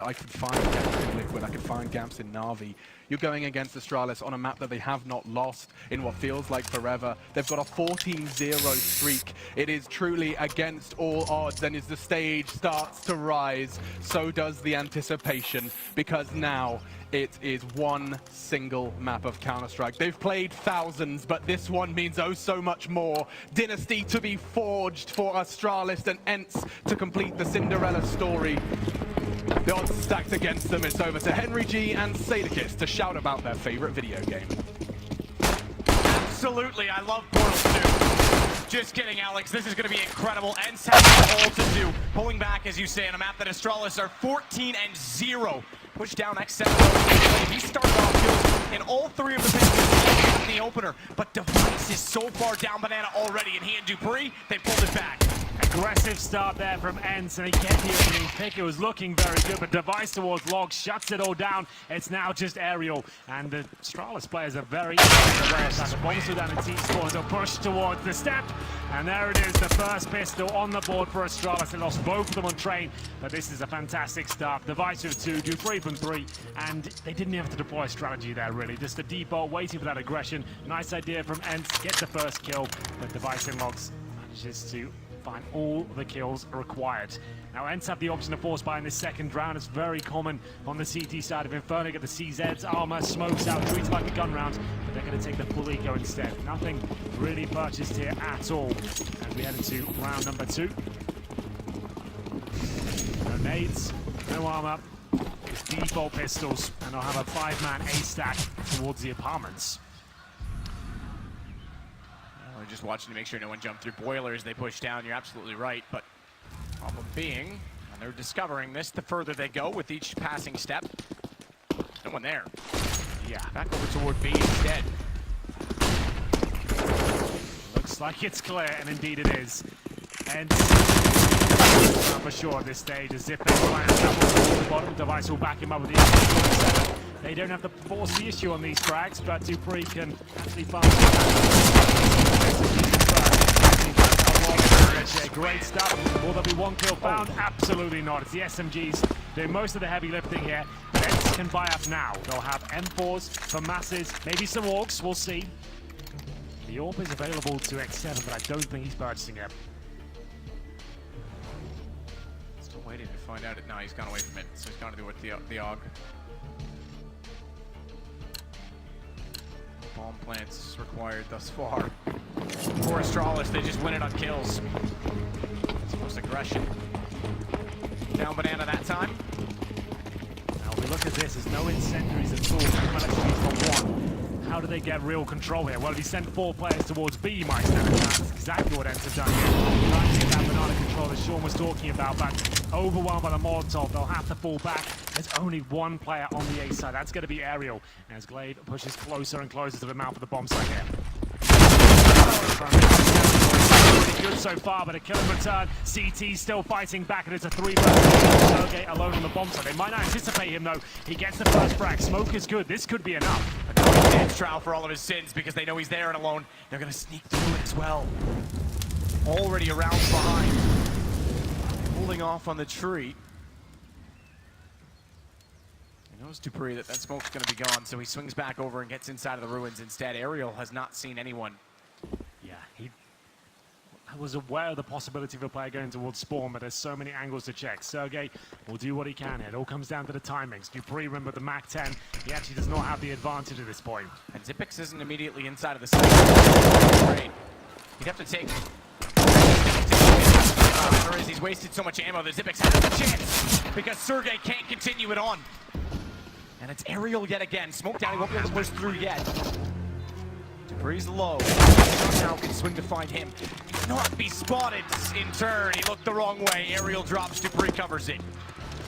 I could find gaps in Liquid, I could find gaps in Na'Vi. You're going against Astralis on a map that they have not lost in what feels like forever. They've got a 14-0 streak. It is truly against all odds, and as the stage starts to rise, so does the anticipation, because now it is one single map of Counter-Strike. They've played thousands, but this one means oh so much more. Dynasty to be forged for Astralis and ENCE to complete the Cinderella story. The odds stacked against them. It's over to Henry G and Sadakis to shout about their favorite video game. Absolutely, I love Portal 2. Just kidding, Alex. This is going to be incredible. ENCE has all to do. Pulling back, as you say, on a map that Astralis are 14-0. Push down X7. He started off kills in all three of the pitches in the opener, but Katowice is so far down Banana already, and he and dupreeh, they pulled it back. Aggressive start there from ENCE, and he gets the opening pick. It was looking very good, but Katowice towards Log shuts it all down. It's now just Aerial, and the Astralis players are very aware of that. The bombs are down in T-scores, they'll push towards the step, and there it is, the first pistol on the board for Astralis. They lost both of them on train, but this is a fantastic start. Katowice with 2, dupreeh from 3, and they didn't have to deploy a strategy there, really. Just a depot, waiting for that aggression. Nice idea from ENCE, get the first kill, but Katowice and Logs manages to find all the kills required. Now ENCE have the option to force buy in this second round. It's very common on the CT side of Inferno. Get the CZ's armor, smokes out, treats like a gun round, but they're going to take the full eco instead. Nothing really purchased here at all as we head into round number 2. No nades, no armor, just default pistols, and they'll have a 5-man A-stack towards the apartments. We're just watching to make sure no one jumped through boilers. They push down, you're absolutely right, but problem being, and they're discovering this the further they go with each passing step. No one there. Yeah, back over toward B instead. Looks like it's clear, and indeed it is. And for sure at this stage, as if they plan to the bottom, Katowice will back him up with the extra. They don't have to force the issue on these frags, but dupreeh can actually find great stuff. Will there be one kill found? Absolutely not. It's the SMGs doing most of the heavy lifting here. But ENCE can buy up now. They'll have M4s for masses, maybe some orcs, we'll see. The AWP is available to X7, but I don't think he's purchasing it. Still waiting to find out. No, he's gone away from it, so he's gone to do with the AUG. Bomb plants required thus far. For Astralis, they just win it on kills. It's aggression. Down Banana that time. Now we look at this, there's no incendiaries at all. For 1. How do they get real control here? Well, if you send 4 players towards B, you might stand a chance. That's exactly what ENCE have done here. Trying to get that Banana control that Sean was talking about, but overwhelmed by the Molotov, they'll have to fall back. There's only 1 player on the A side. That's going to be Aerial, as Glaive pushes closer and closer to the mouth of the bomb site here. Pretty good so far, but a kill in return. CT still fighting back, and it's a 3-versus. Sergey alone on the bomb site. They might not anticipate him, though. He gets the first frag. Smoke is good. This could be enough. ENCE trial for all of his sins because they know he's there and alone. They're going to sneak through it as well. Already around behind. Holding off on the tree. He knows dupreeh that smoke's going to be gone, so he swings back over and gets inside of the ruins instead. Aerial has not seen anyone. Yeah, he was aware of the possibility of a player going towards spawn, but there's so many angles to check. Sergey will do what he can here. It all comes down to the timings. dupreeh, remember the Mac 10, he actually does not have the advantage at this point. And Xyp9x isn't immediately inside of the site. Great. He'd have to take... he's wasted so much ammo that Xyp9x has a chance because Sergey can't continue it on. And it's Aerial yet again. Smoke down, he won't be able to push through yet. dupreeh's low. Now can swing to find him. Not be spotted in turn. He looked the wrong way. Aerial drops, dupreeh covers it.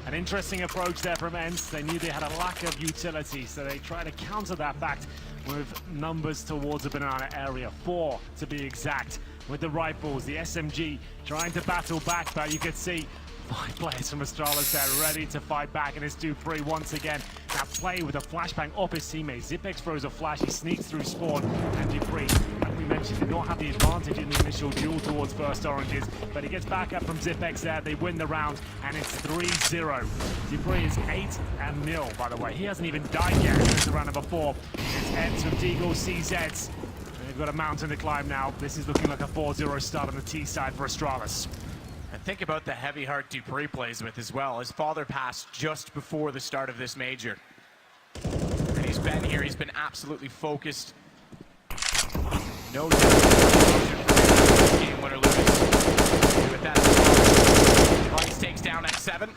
An interesting approach there from ENCE. They knew they had a lack of utility, so they tried to counter that fact with numbers towards the Banana area. 4 to be exact, with the rifles. The SMG trying to battle back, but you could see 5 players from Astralis there ready to fight back, and it's dupreeh once again. That play with a flashbang off his teammate. Xyp9x throws a flash, he sneaks through spawn, and dupreeh, like we mentioned, did not have the advantage in the initial duel towards first oranges, but he gets back up from ZipX there. They win the round, and it's 3-0. Dupree is 8-0, by the way. He hasn't even died yet. This is round number 4. It's ENCE with Deagle, CZs. They've got a mountain to climb now. This is looking like a 4-0 start on the T side for Astralis. And think about the heavy heart Dupree plays with as well. His father passed just before the start of this major. And he's been here, he's been absolutely focused. No game, win or lose. With that, Katowice takes down X7.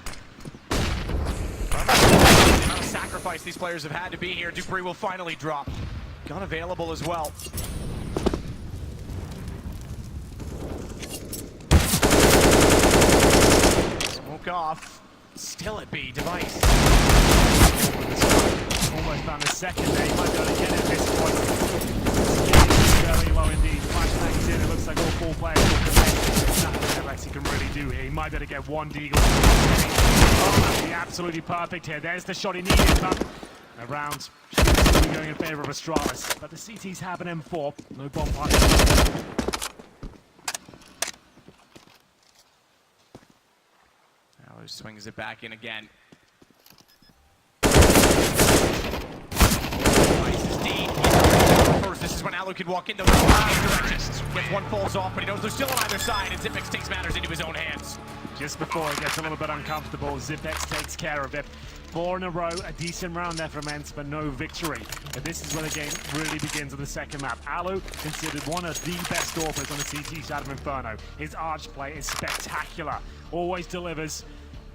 The amount of sacrifice these players have had to be here. Dupree will finally drop. Gun available as well. Smoke off. Still at B. Device. Almost found a second there. He might be able to get it at this point. Very low indeed. Flashbang's in. It looks like all 4 players will connect. There's nothing Alex he can really do here. He might be able to get one deagle. Oh, that'd be absolutely perfect here. There's the shot he needed, but a round should be going in favor of Astralis. But the CTs have an M4. No bomb party. Now swings it back in again. First, this is when Alu can walk into the direction. Gets one, falls off, but he knows they're still on either side, and ZipX takes matters into his own hands. Just before it gets a little bit uncomfortable, ZipX takes care of it. 4 in a row, a decent round there from ENCE, but no victory. But this is where the game really begins on the second map. Alu, considered one of the best AWPers on the CT side of Inferno. His arch play is spectacular, always delivers,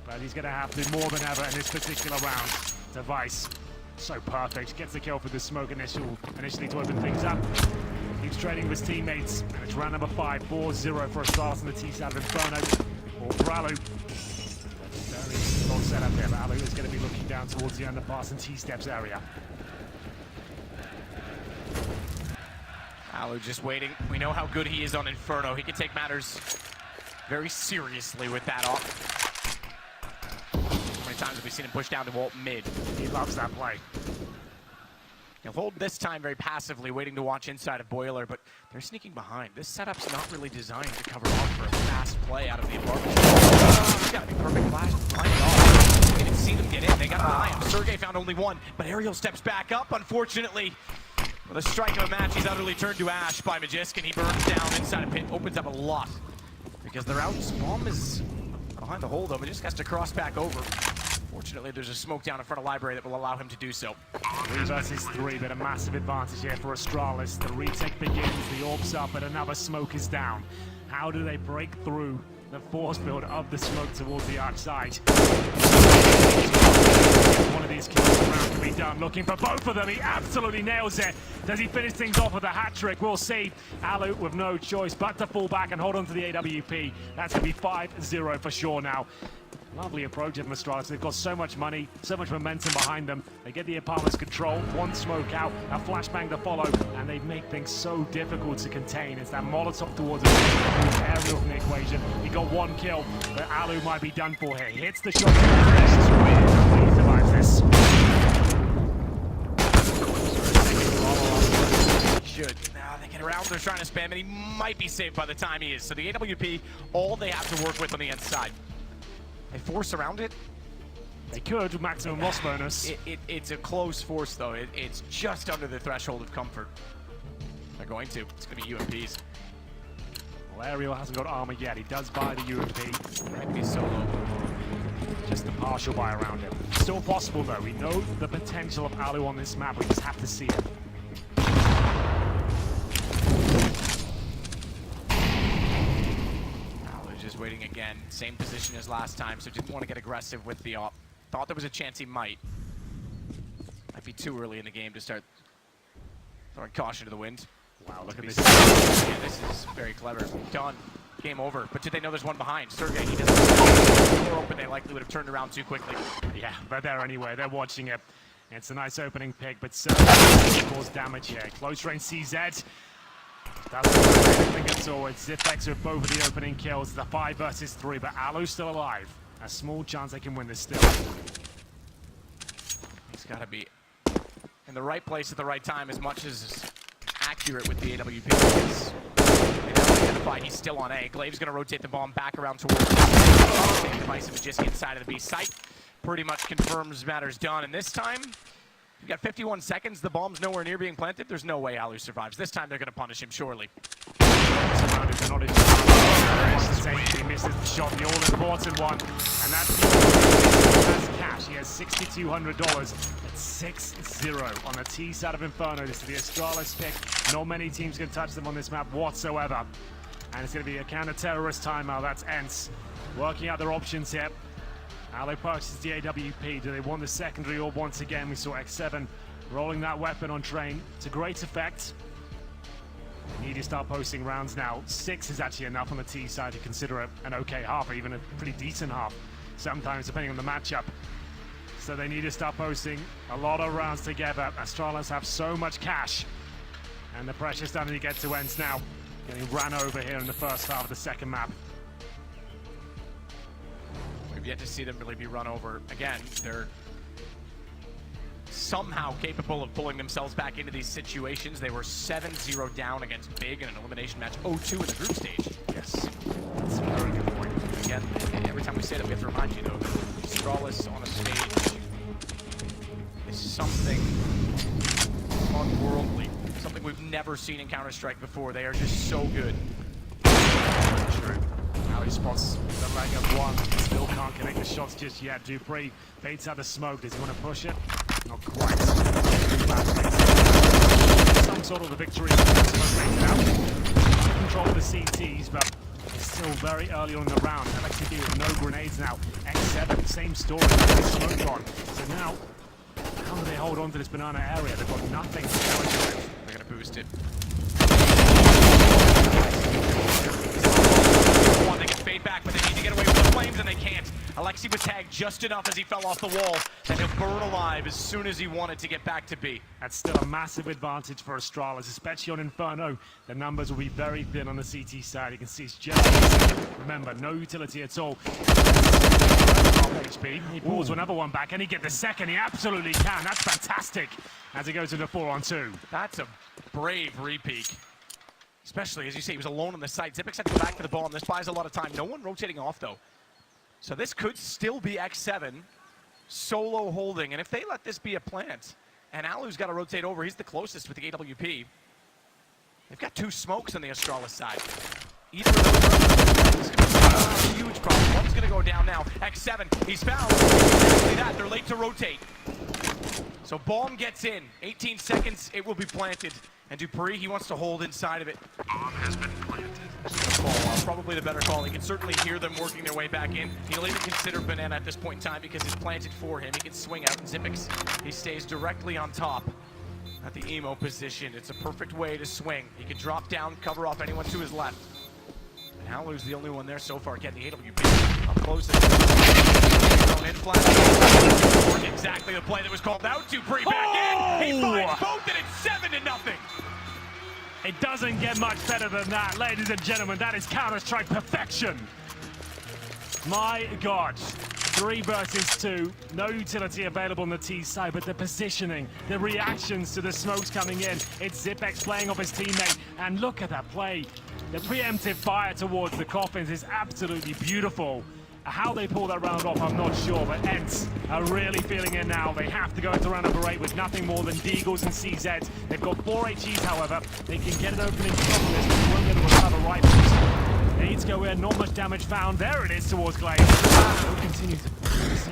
but he's going to have to do more than ever in this particular round. Device, so perfect, gets the kill for the smoke initially to open things up. Keeps trading with his teammates, and it's round number 5, 4-0 for Astralis on the T side of Inferno. Or for Alu. Very well set up there, but Alu is going to be looking down towards the underpass and T-steps area. Alu just waiting. We know how good he is on Inferno. He can take matters very seriously with that off. How many times have we seen him push down to Walt mid? He loves that play. He'll hold this time very passively, waiting to watch inside of Boiler, but they're sneaking behind. This setup's not really designed to cover off for a fast play out of the apartment. It's got to be perfect flash. Line it off. They didn't see them get in. They got an eye on him. Sergey found only one, but Ariel steps back up, unfortunately. With a strike of a match, he's utterly turned to ash by Majiskin. He burns down inside a pit, opens up a lot. Because they're out. Bomb is behind the hole, though. Majiskin has to cross back over. Fortunately, there's a smoke down in front of Library that will allow him to do so. 3 versus 3, but a massive advantage here for Astralis. The retake begins, the orb's up, but another smoke is down. How do they break through the force field of the smoke towards the arch side? One of these kills around to be done. Looking for both of them. He absolutely nails it. Does he finish things off with a hat trick? We'll see. Alu with no choice but to fall back and hold on to the AWP. That's going to be 5-0 for sure now. Lovely approach of Astralis. They've got so much money, so much momentum behind them. They get the apartment's control, one smoke out, a flashbang to follow, and they make things so difficult to contain. It's that Molotov towards the aerial from the equation. He got 1 kill, but Alu might be done for here. Hits the shot. Please survive this. Should. Now they get around, they're trying to spam, and he might be safe by the time he is. So the AWP, all they have to work with on the inside. They force around it. They could with maximum loss bonus. It's a close force, though. It's just under the threshold of comfort. They're going to. It's going to be UMPs. Well, Ariel hasn't got armor yet. He does buy the UMP. Might be solo. Just the partial buy around him. Still possible, though. We know the potential of Alu on this map. We just have to see it. Just waiting again, same position as last time, so didn't want to get aggressive with the op. Thought there was a chance he might. Might be too early in the game to start throwing caution to the wind. Wow, look at this. Yeah, this is very clever. Done. Game over. But did they know there's one behind? Sergey, he doesn't have the door open. They likely would have turned around too quickly. Yeah, but they're anyway. They're watching it. It's a nice opening pick, but Sergey cause damage here. Close range CZ. That's anything at all. It's ZipX with both of the opening kills. The 5 versus 3, but Alu's still alive. A small chance they can win this still. He's got to be in the right place at the right time as much as accurate. spirit with the AWP. Because they don't identify he's still on A. Glave's going to rotate the bomb back around towards Katowice and Magician inside of the B site. Pretty much confirms matters done. And this time, you've got 51 seconds. The bomb's nowhere near being planted. There's no way Alu survives. This time, they're going to punish him, surely. He misses the shot, the all-important one, and that's cash. He has $6,200 at 6-0 on the T side of Inferno. This is the Astralis pick. Not many teams can touch them on this map whatsoever. And it's going to be a counter-terrorist timeout. That's ENCE working out their options here. Now they purchase the AWP. Do they want the secondary orb once again? We saw X7 rolling that weapon on train to great effect. Need to start posting rounds now. 6 is actually enough on the T side to consider an okay half, or even a pretty decent half, sometimes depending on the matchup. So they need to start posting a lot of rounds together. Astralis have so much cash, and the pressure's starting to get to ENCE now. Getting ran over here in the first half of the second map. We've yet to see them really be run over. Again, they're somehow capable of pulling themselves back into these situations. They were 7-0 down against Big in an elimination match, 0-2 in the group stage. Yes, that's a very good point. Again, every time we say that, we have to remind you, though, that Astralis on a stage is something unworldly, something we've never seen in Counter-Strike before. They are just so good. True. Now he spots the leg of one. Still can't connect the shots just yet. Dupree baits out the smoke. Does he want to push it? Not quite. Some sort of a victory. Control of the CTs, but it's still very early on in the round. LXCB with no grenades now. X7, same story. Smoke on. So now, how do they hold on to this banana area? They've got nothing to go into it. They're going to boost it. They can fade back, but they need to get away with the flames, and they can't. Alexi was tagged just enough as he fell off the wall that he'll burn alive as soon as he wanted to get back to B. That's still a massive advantage for Astralis, especially on Inferno. The numbers will be very thin on the CT side. You can see it's just, remember, no utility at all. HP. He pulls another one back, and he get the second. He absolutely can. That's fantastic as he goes into 4-on-2. That's a brave repeat. Especially, as you say, he was alone on the site. Xyp9x had to go back to the bomb. This buys a lot of time. No one rotating off, though. So this could still be X7 solo holding. And if they let this be a plant, and Alu's got to rotate over, he's the closest with the AWP. They've got 2 smokes on the Astralis side. Either of those are a huge problem. One's going to go down now. X7, he's found. Exactly that. They're late to rotate. So bomb gets in. 18 seconds, it will be planted. And Dupree, he wants to hold inside of it. Bomb has been planted. Probably the better call. He can certainly hear them working their way back in. He'll even consider Banana at this point in time because it's planted for him. He can swing out. Xyp9x, he stays directly on top at the emo position. It's a perfect way to swing. He can drop down, cover off anyone to his left. And Howler's the only one there so far getting the AWP up close. In flat. Exactly the play that was called out. Dupree back in. He finds both, and it's 7-0. It doesn't get much better than that, ladies and gentlemen. That is Counter-Strike perfection. My God. 3 versus 2. No utility available on the T side, but the positioning, the reactions to the smokes coming in. It's Xyp9x playing off his teammate, and look at that play. The preemptive fire towards the coffins is absolutely beautiful. How they pull that round off, I'm not sure, but ENCE are really feeling it now. They have to go into round number 8 with nothing more than Deagles and CZs. They've got 4 HEs, however. They can get it open in this, but they won't be able to recover rifles. They need to go in, not much damage found. There it is towards Glaze. He'll continue to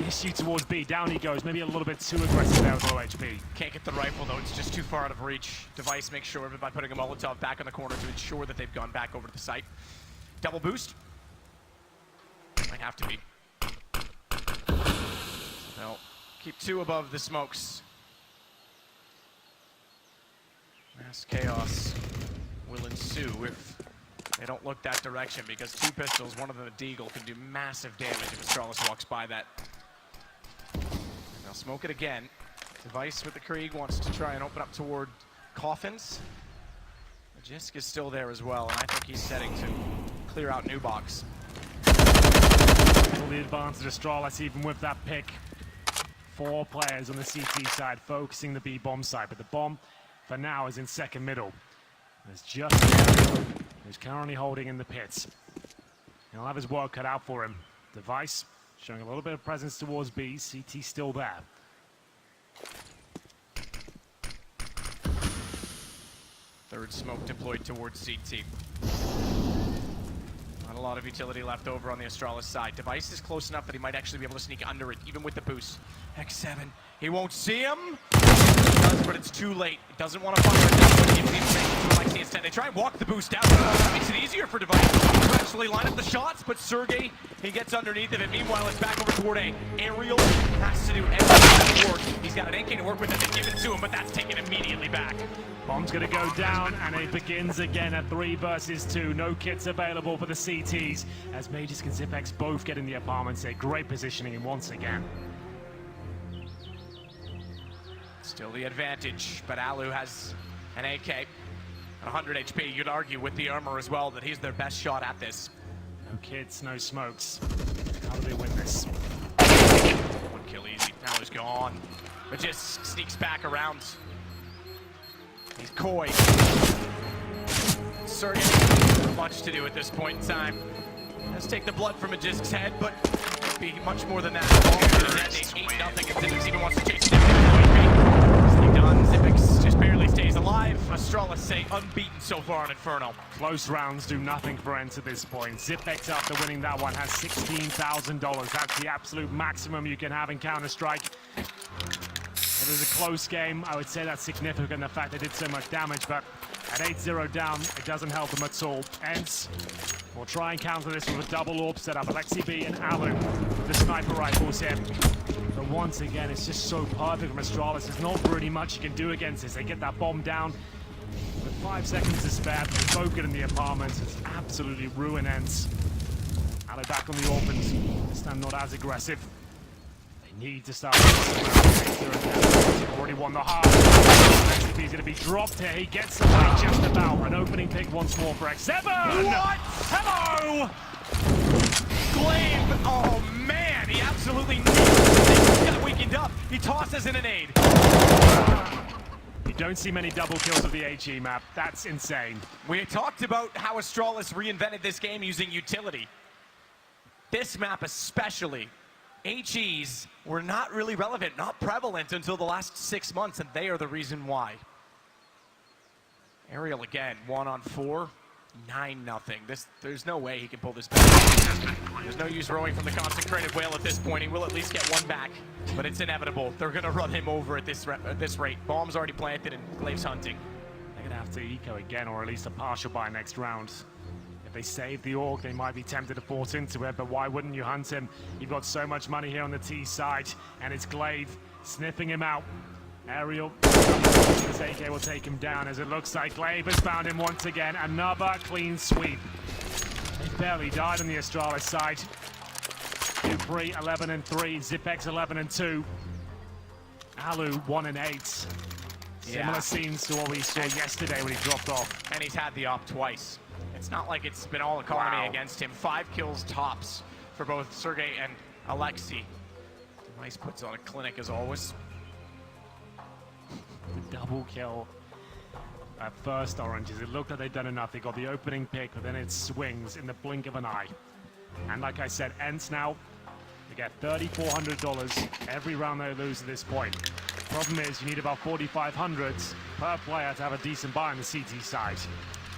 issue towards B. Down he goes, maybe a little bit too aggressive there with low HP. Can't get the rifle, though. It's just too far out of reach. Device makes sure of it by putting a Molotov back in the corner to ensure that they've gone back over to the site. Double boost. Might have to be. Well, keep 2 above the smokes. Mass chaos will ensue if they don't look that direction, because 2 pistols, one of them a Deagle, can do massive damage if Astralis walks by that. Now smoke it again. Device with the Krieg wants to try and open up toward coffins. Jisk is still there as well, and I think he's setting to clear out new box. The advantage of Astralis even with that pick. 4 players on the CT side focusing the B bomb side, but the bomb for now is in second middle. There's just Ariel, who's currently holding in the pits. He'll have his work cut out for him. Device showing a little bit of presence towards B. CT still there. Third smoke deployed towards CT. Not a lot of utility left over on the Astralis side. Device is close enough that he might actually be able to sneak under it, even with the boost. X7, he won't see him. He does, but it's too late. He doesn't want to fire it down, but he gives the information to Alexi instead. They try and walk the boost out. That makes it easier for Device to actually line up the shots, but Sergey, he gets underneath of it. Meanwhile, it's back over toward A. Aerial has to do everything work. He's got an NK to work with, and they give it to him, but that's taken immediately back. Bomb's gonna go down, and it begins again at 3 versus 2. No kits available for the CTs, as Mages and Zipex both get in the apartments. A great positioning once again. Still the advantage, but Alu has an AK at 100 HP. You'd argue with the armor as well that he's their best shot at this. No kits, no smokes. How do they win this? One kill easy. Alu's gone, but just sneaks back around. He's coy. Sergey, much to do at this point in time. Let's take the blood from Magisk's head, but be much more than that. It's 8-0, and Zipex even wants to chase it down. Done. Zipex just barely stays alive. Astralis say unbeaten so far on Inferno. Close rounds do nothing for ENCE at this point. Zipex, after winning that one, has $16,000. That's the absolute maximum you can have in Counter-Strike. It was a close game. I would say that's significant, the fact they did so much damage, but at 8-0 down, it doesn't help them at all. ENCE will try and counter this with a double orb setup. Alexi B and Alu, the sniper rifles here. But once again, it's just so perfect from Astralis. There's not really much you can do against this. They get that bomb down with 5 seconds to spare. They both get in the apartments. It's absolutely ruined ENCE. Alu back on the orphans. This time not as aggressive. Need to start. Already won the half. He's going to be dropped here. He gets the play just about. An opening pick once more for X7. What? Hello! Glaive. Oh man, he absolutely got weakened up. He tosses in an aid. You don't see many double kills of the HE map. That's insane. We talked about how Astralis reinvented this game using utility. This map especially. HEs were not really relevant, not prevalent until the last 6 months, and they are the reason why. Ariel again, 1-on-4, 9-0. There's no way he can pull this back. There's no use rowing from the concentrated whale at this point. He will at least get one back, but it's inevitable. They're gonna run him over at this rate. Bomb's already planted and Glaive's hunting. They're gonna have to eco again, or at least a partial buy next round. If they save the Orc, they might be tempted to force into it, but why wouldn't you hunt him? You've got so much money here on the T side, and it's Glaive sniffing him out. Ariel, this AK will take him down, as it looks like Glaive has found him once again. Another clean sweep. They barely died on the Astralis side. Dupree 11-3, Zipex 11-2. Alu 1-8. Similar scenes to what we saw yesterday when he dropped off. And he's had the op twice. It's not like it's been all economy against him. 5 kills tops for both Sergey and Alexi. Device puts on a clinic as always. The double kill at first Oranges. It looked like they'd done enough. They got the opening pick, but then it swings in the blink of an eye. And like I said, ENCE now, they get $3,400 every round they lose at this point. Problem is, you need about 4,500 per player to have a decent buy on the CT side.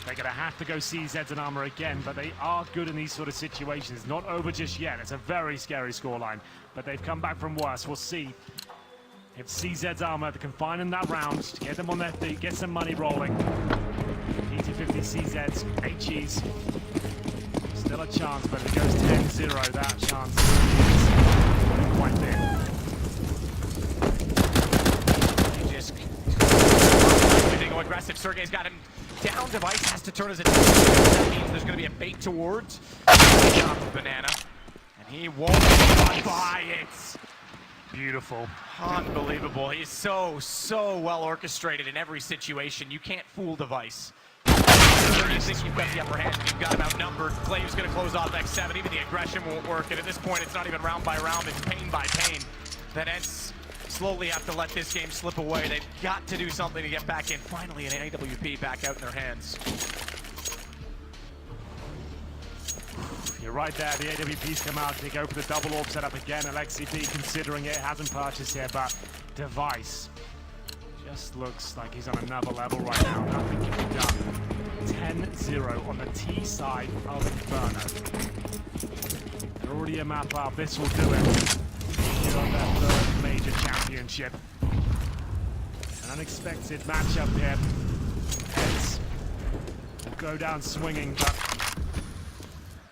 They're going to have to go CZs and armor again, but they are good in these sort of situations. Not over just yet. It's a very scary scoreline, but they've come back from worse. We'll see if CZ's armor can find in that round to get them on their feet, get some money rolling. PT50 CZs, HEs, still a chance, but if it goes 10-0, that chance is quite thin. Just they go aggressive. Sergey's got him down. Device has to turn his attention. That means there's going to be a bait towards the banana, and he won't buy it. Beautiful. Unbelievable. He's so well orchestrated in every situation. You can't fool Device. You think you've got the upper hand, you've got him outnumbered. Glaive's going to close off X7. Even the aggression won't work, and at this point, it's not even round by round, it's pain by pain. That ENCE slowly have to let this game slip away. They've got to do something to get back in. Finally, an AWP back out in their hands. You're right there, the AWP's come out, they go for the double orb setup again. Alexi B considering it, hasn't purchased here, but Katowice just looks like he's on another level right now. Nothing can be done. 10-0 on the T side of Inferno. They're already a map up, this will do it. Here on their third major championship. An unexpected matchup here. ENCE will go down swinging, but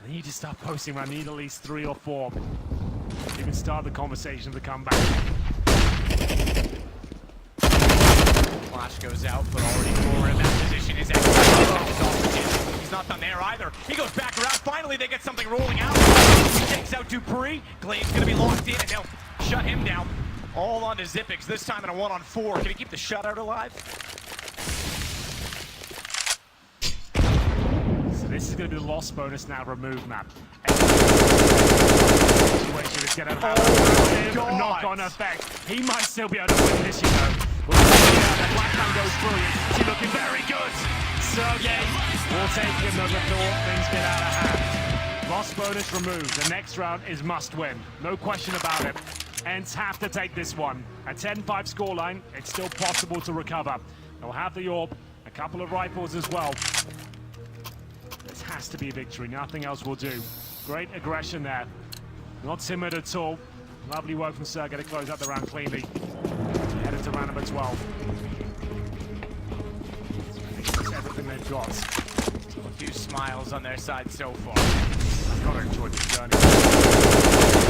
they need to start posting around. Need at least 3 or 4. You can start the conversation of the comeback. Flash goes out, but already forward in that position is Astralis. He's not done there either. He goes back around. Finally, they get something rolling out. He takes out Dupree. Glade's going to be locked in, and they'll shut him down. All on to Zipix, this time in a 1-on-4. Can he keep the shutout alive? This is going to be the loss bonus now, remove map. Situation is going to have a knock-on effect. He might still be able to win this, you know. Well, the Black Man goes brilliant. He's looking very good. Sergey will take him as a thought. Things get out of hand. Loss bonus removed. The next round is must win. No question about it. ENCE have to take this one. A 10-5 scoreline, it's still possible to recover. They'll have the orb, a couple of rifles as well. This has to be a victory, nothing else will do. Great aggression there. Not timid at all. Lovely work from Sergey to close out the round cleanly. Headed to round number 12. That's everything they've got. A few smiles on their side so far. I've got to enjoy the journey.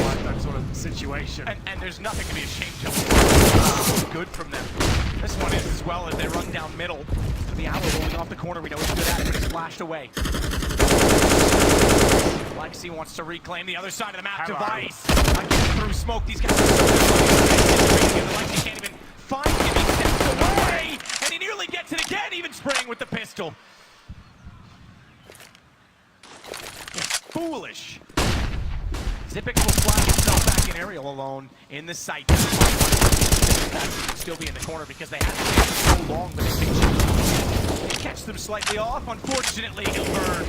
Like that sort of situation. And there's nothing to be ashamed of. Good from them. This one is as well as they run down middle. To the Owl rolling off the corner. We know he's good at it, but it's flashed away. Lexi wants to reclaim the other side of the map. Device. Again through smoke. These guys are so good. Lexi can't even find him. He steps away. And he nearly gets it again, even spraying with the pistol. It's foolish. Zipix will flash himself back in aerial alone in the site. Still be in the corner because they haven't been so long, but they catch them slightly off. Unfortunately, he'll burn.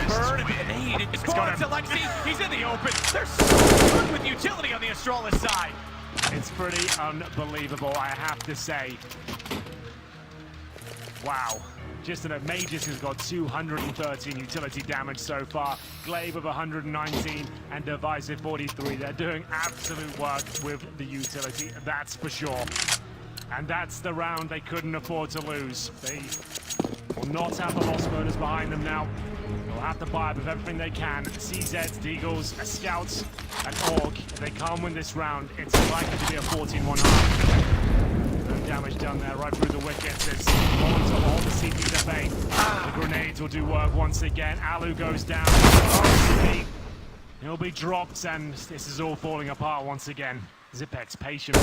Burn and he it's going to Lexi. He's in the open. They're so good with utility on the Astralis side. It's pretty unbelievable, I have to say. Wow. Just an Magus has got 213 utility damage so far. Glaive with 119 and Divisive 43. They're doing absolute work with the utility, that's for sure. And that's the round they couldn't afford to lose. They will not have the loss bonus behind them now. They'll have to buy up with everything they can. CZs, Deagles, Scouts, and Orc. If they can't win this round, it's likely to be a 14-1-half. Damage done there, right through the wickets. It's on to all the CPs at bay. The grenades will do work once again. Alu goes down. He'll be dropped, and this is all falling apart once again. Zipix patient.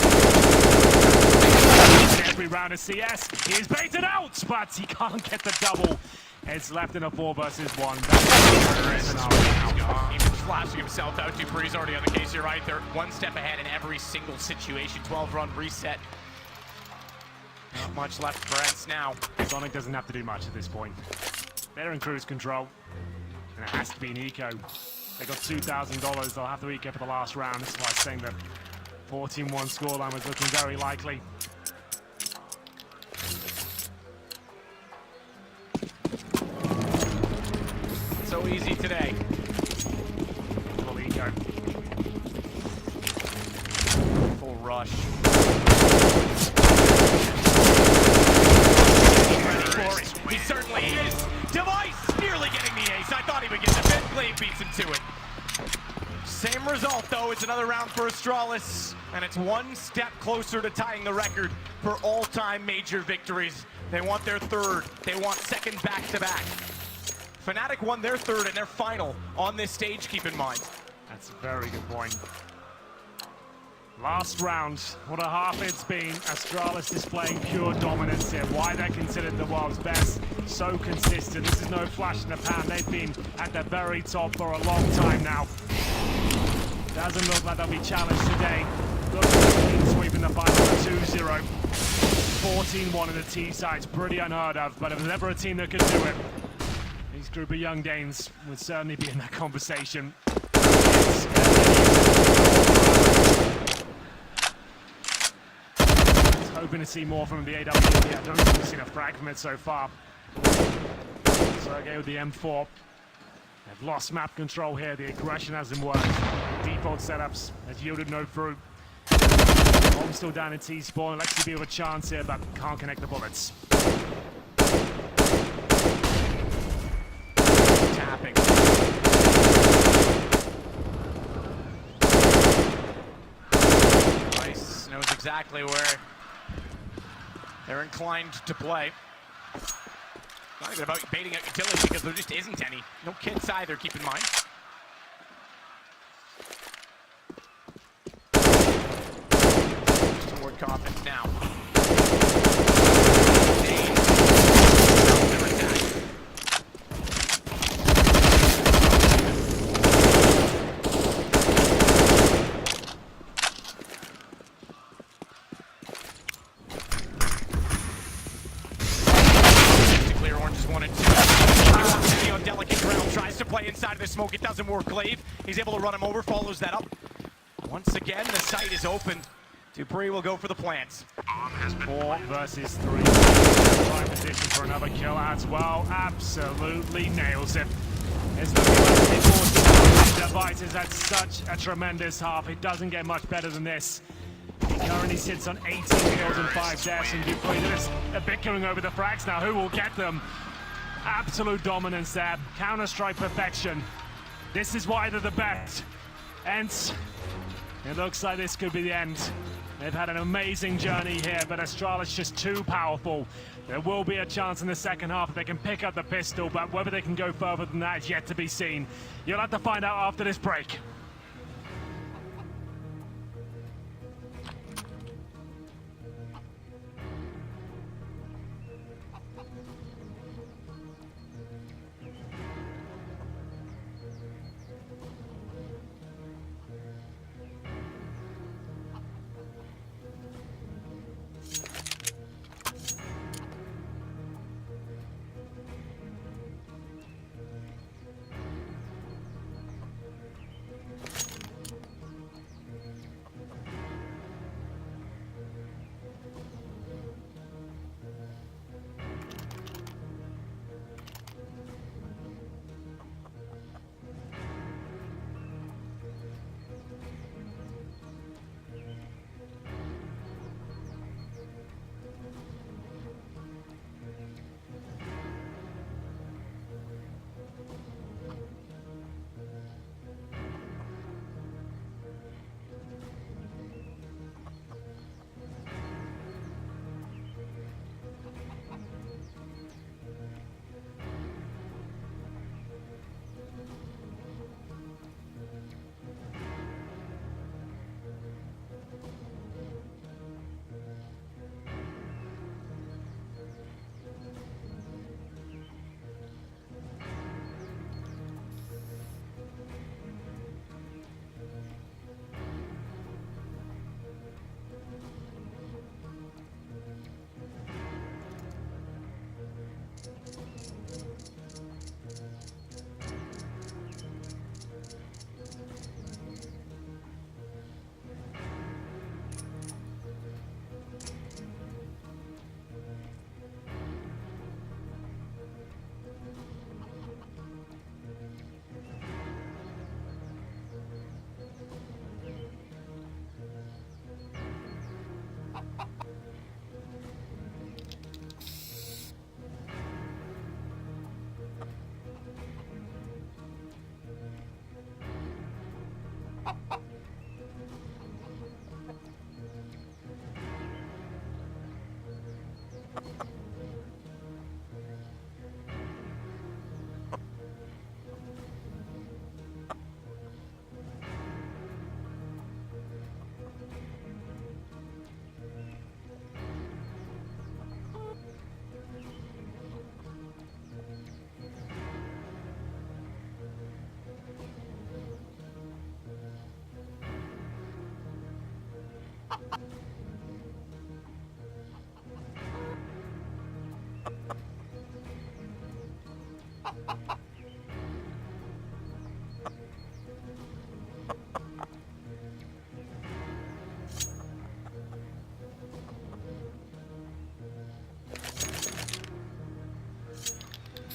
Every round of CS, he is baited out, but he can't get the double. It's left in a 4 versus 1. He's flashing himself out. Dupree's already on the case. You're right. They're one step ahead in every single situation. 12-run reset. Not much left for ENCE now. Sonic doesn't have to do much at this point. They're in cruise control, and it has to be an eco. They got $2,000. They'll have to eco for the last round. That's why I'm saying the 14-1 scoreline was looking very likely. So easy today. Full eco. Full rush. He certainly is. Device nearly getting the ace. I thought he would get the fifth. Glaive beats him to it. Same result, though. It's another round for Astralis, and it's one step closer to tying the record for all-time major victories. They want their third. They want second back-to-back. Fnatic won their third and their final on this stage, keep in mind. That's a very good point. Last round, what a half it's been. Astralis displaying pure dominance here. Why they're considered the world's best. So consistent. This is no flash in the pan. They've been at the very top for a long time now. Doesn't look like they'll be challenged today. looks like clean sweep in the final for 2-0. 14-1 in the T sides, pretty unheard of, but if there's ever a team that could do it, these group of young Danes would certainly be in that conversation. Hoping to see more from the AW. Yeah, I don't think we've seen a frag from it so far. Sergey with the M4. They've lost map control here. The aggression hasn't worked. Default setups has yielded no fruit. Home still down in T-spawn. Lexi be with a chance here, but can't connect the bullets. Tapping. Rice knows exactly where they're inclined to play. Not even about baiting out utility because there just isn't any. No kits either, keep in mind. Toward Coffin now. Inside of the smoke, it doesn't work. Glaive, he's able to run him over, follows that up. Once again, the site is open. Dupree will go for the plants. 4 versus 3. Prime position for another kill as well. Absolutely nails it. It's looking like the Device has had such a tremendous half. It doesn't get much better than this. He currently sits on 18 kills and 5 deaths, and Dupree is a bit killing over the frags now. Who will get them? Absolute dominance there. Counter-strike perfection. This is why they're the best. ENCE, it looks like this could be the end. They've had an amazing journey here, but Astralis just too powerful. There will be a chance in the second half if they can pick up the pistol, but whether they can go further than that is yet to be seen. You'll have to find out after this break.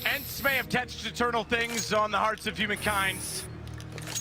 ENCE may have touched eternal things on the hearts of humankind.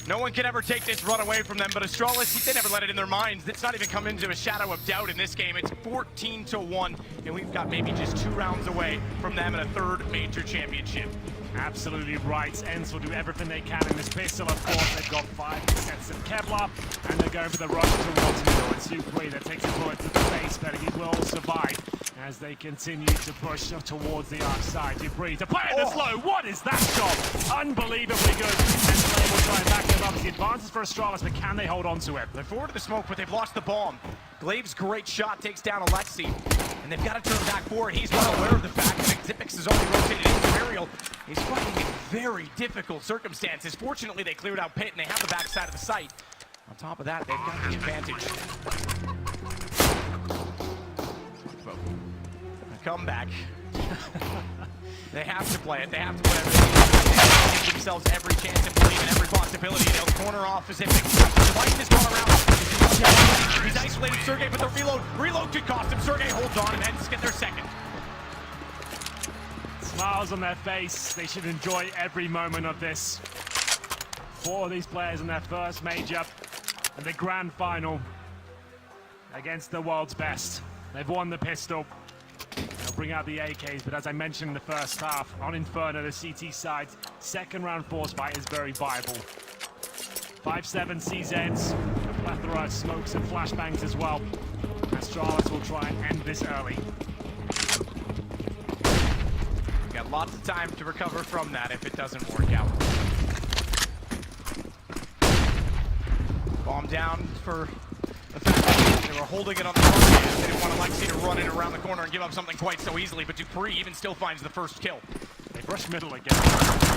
No one can ever take this run away from them, but Astralis, they never let it in their minds. It's not even come into a shadow of doubt in this game. It's 14-1, and we've got maybe just 2 rounds away from them in a 3rd major championship. Absolutely right. ENCE will do everything they can in this pistol. Of course, they've got 5 sets of Kevlar, and they're going for the rush towards middle. It's Dupree that takes a bullet to the face, but he will survive as they continue to push towards the arc side. Dupree to play it this low. What is that shot? Unbelievably good. And Slay will try and back them up. The advances for Astralis, but can they hold on to it? They're forward to the smoke, but they've lost the bomb. Glaive's great shot takes down Alexi, and they've got to turn back forward. He's well aware of the fact that Xipix is only rotated into Ariel. He's fighting in very difficult circumstances. Fortunately, they cleared out Pit, and they have the backside of the site. On top of that, they've got the advantage. A comeback. They have to play it. They have to play everything. They give themselves every chance and believe in every possibility. They'll corner off as if Katowice has gone around. He's isolated Sergey, but the reload could cost him. Sergey holds on, and ENCE get their 2nd. Smiles on their face. They should enjoy every moment of this. 4 of these players in their 1st major and the grand final against the world's best. They've won the pistol. They'll bring out the AKs, but as I mentioned in the 1st half, on Inferno, the CT side, 2nd round force fight is very viable. 5-7 sees ENCE, a plethora of smokes and flashbangs as well. Astralis will try and end this early. Got lots of time to recover from that if it doesn't work out. Bomb down for the fact that they were holding it on the front end. They didn't want Alexi to run in around the corner and give up something quite so easily, but Dupree even still finds the 1st kill. They rush middle again.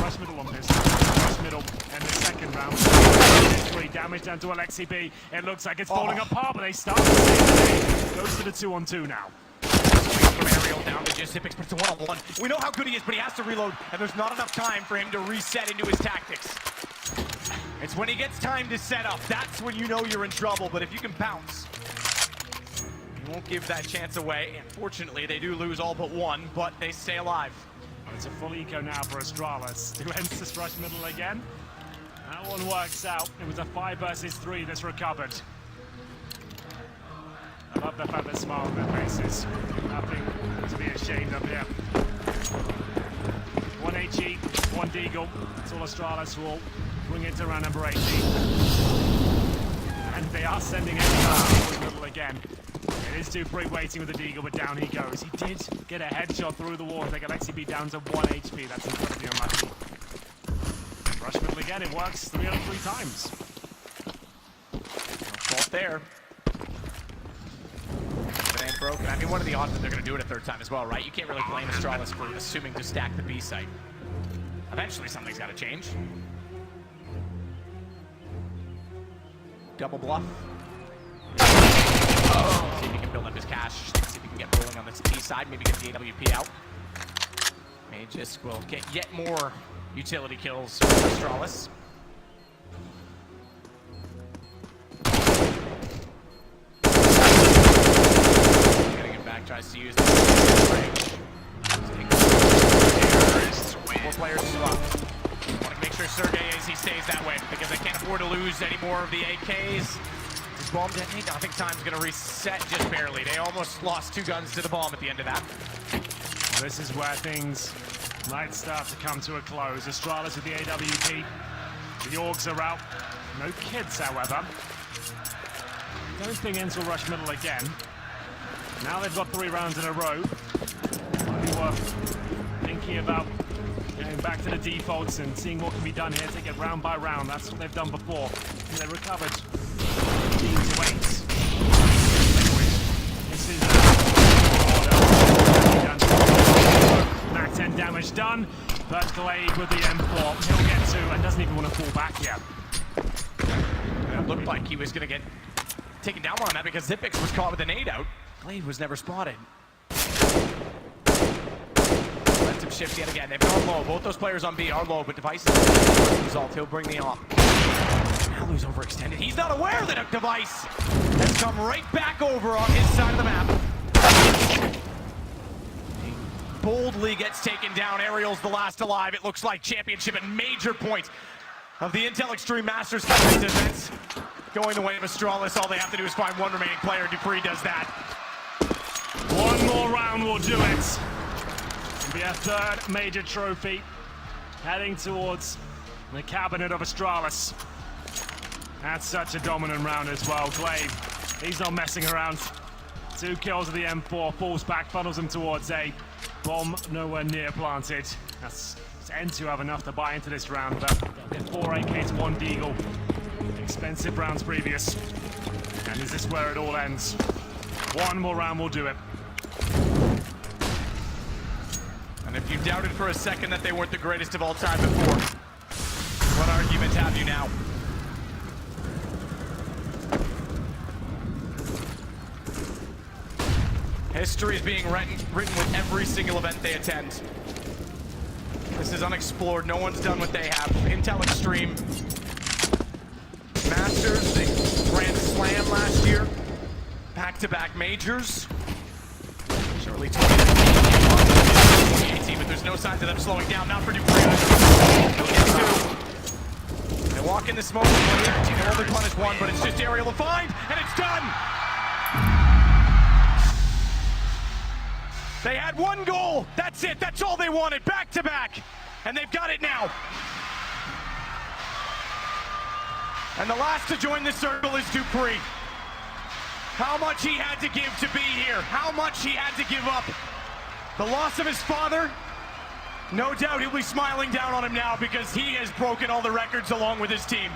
Rush middle on this. Rush middle in the 2nd round. 3 damage down to Alexi B. It looks like it's falling apart, but they start the same. Goes to the 2-on-2 now. From Ariel down to Xipix, but it's a 1-on-1. We know how good he is, but he has to reload, and there's not enough time for him to reset into his tactics. It's when he gets time to set up, that's when you know you're in trouble, but if you can bounce, you won't give that chance away. Unfortunately, they do lose all but 1, but they stay alive. It's a full eco now for Astralis. Do ENCE this rush middle again? That one works out. It was a 5 versus 3 that's recovered. I love the fact they smile on their faces. Nothing to be ashamed of here. 1 HE, 1 Deagle. That's all Astralis will bring it to round number 18. And they are sending it to the middle again. It is Dupree waiting with the Deagle, but down he goes. He did get a headshot through the wall to take Alexi B down to 1 HP. That's incredibly unlucky. Rush middle again, it works 3 out of 3 times. No fault there. If it ain't broken. I mean, what are the odds that they're going to do it a 3rd time as well, right? You can't really blame Astralis for assuming to stack the B site. Eventually, something's got to change. Double bluff. See if he can build up his cash. See if he can get rolling on this T side. Maybe get the AWP out. Magus will get yet more utility kills for Astralis. Getting it back, tries to use the range. 4 players left. Want to make sure Sergey he stays that way because they can't afford to lose any more of the AKs. This bomb detonate, I think time's going to reset just barely. They almost lost 2 guns to the bomb at the end of that. This is where things might start to come to a close. Astralis with the AWP. The Orgs are out. No kids, however. Don't think ENCE will rush middle again. Now they've got 3 rounds in a row. Might be worth thinking about going back to the defaults and seeing what can be done here. Take it round by round. That's what they've done before. And they recovered 15 to 8. This is Mac 10 damage done, but Glaive with the M4. He'll get 2 and doesn't even want to fall back yet. It looked like he was going to get taken down on that because Zipix was caught with a nade out. Glaive was never spotted. Lets him shift yet again. They've gone low. Both those players on B are low, but Device is the result. He'll bring the op. Alu's overextended. He's not aware that a Device has come right back over on his side of the map. He boldly gets taken down. Ariel's the last alive. It looks like championship and major point of the Intel Extreme Masters Series events. Going the way of Astralis. All they have to do is find one remaining player. Dupree does that. One more round will do it. It'll be a third major trophy heading towards the cabinet of Astralis. That's such a dominant round as well. Glaive, he's not messing around. 2 kills of the M4, falls back, funnels him towards A. Bomb nowhere near planted. That's ENCE who have enough to buy into this round. They'll get 4 AKs, 1 Deagle. Expensive rounds previous. And is this where it all ends? One more round will do it. And if you doubted for a second that they weren't the greatest of all time before, what argument have you now? History is being written with every single event they attend. This is unexplored. No one's done what they have. Intel Extreme Masters, they Grand Slam last year. Back-to-back majors. Surely 2018, but there's no signs of them slowing down. Not for Dupree. He'll get 2. They walk in the smoke. They only punish 1, but it's just Ariel to find, and it's done. They had 1 goal. That's it. That's all they wanted. Back-to-back. And they've got it now. And the last to join the circle is Dupree. How much he had to give to be here. How much he had to give up. The loss of his father, no doubt he'll be smiling down on him now because he has broken all the records along with his team.